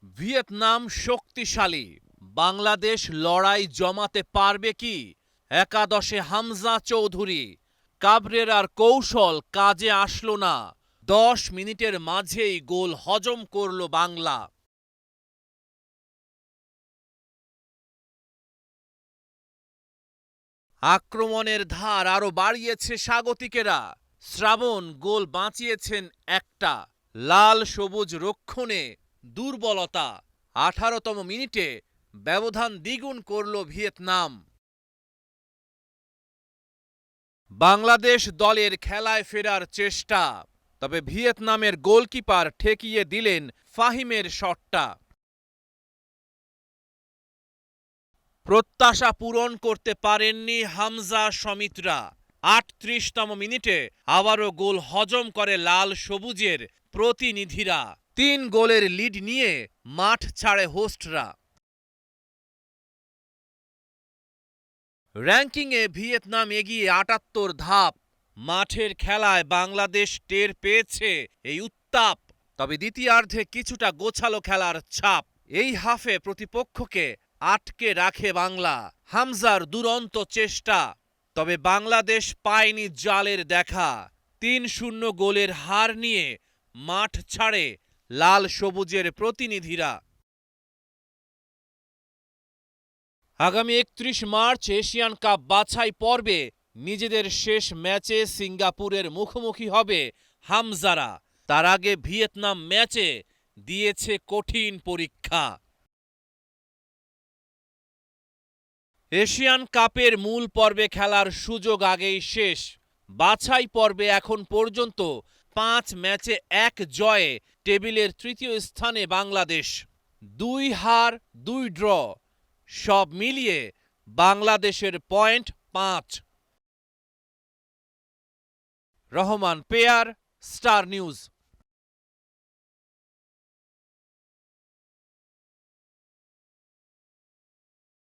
Vietnam শক্তিশালী, বাংলাদেশ লড়াই জমাতে পারবে কি? একাদশে হামজা চৌধুরী, কাবরেরার কৌশল কাজে আসলো না। ১০ মিনিটের মাঝেই গোল হজম করল বাংলা। আক্রমণের ধার আরো বাড়িয়েছে স্বাগতিকেরা। শ্রাবণ গোল বাঁচিয়েছেন একটা। লাল সবুজ রক্ষণে দুর্বলতা। ১৮তম মিনিটে ব্যবধান দ্বিগুণ করল ভিয়েতনাম। বাংলাদেশ দলের খেলায় ফেরার চেষ্টা, তবে ভিয়েতনামের গোলকিপার ঠেকিয়ে দিলেন ফাহিমের শটটা। প্রত্যাশা পূরণ করতে পারেননি হামজা সমিতরা। ৩৮তম মিনিটে আবারও গোল হজম করে লাল সবুজের প্রতিনিধিরা। ৩ গোলের লিড নিয়ে মাঠ ছাড়ে হোস্টরা। র্যাঙ্কিংয়ে ভিয়েতনাম এগিয়ে ৭৮ ধাপ। মাঠের খেলায় বাংলাদেশ টের পেয়েছে এই উত্তাপ। তবে দ্বিতীয়ার্ধে কিছুটা গোছালো খেলার ছাপ। এই হাফে প্রতিপক্ষকে আটকে রাখে বাংলা। হামজার দুরন্ত চেষ্টা, তবে বাংলাদেশ পায়নি জালের দেখা। ৩-০ গোলের হার নিয়ে মাঠ ছাড়ে লাল সবুজের প্রতিনিধিরা। আগামী ৩১ মার্চ এশিয়ান কাপ বাছাই পর্বে নিজেদের শেষ ম্যাচে সিঙ্গাপুরের মুখোমুখি হবে হামজারা। তার আগে ভিয়েতনাম ম্যাচে দিয়েছে কঠিন পরীক্ষা। এশিয়ান কাপের মূল পর্বে খেলার সুযোগ আগেই শেষ। বাছাই পর্বে এখন পর্যন্ত ৫ ম্যাচে ১ জয়ে টেবিলের তৃতীয় স্থানে বাংলাদেশ। ২ হার ২ ড্র, সব মিলিয়ে বাংলাদেশের point ৫। Rahman pair, star news.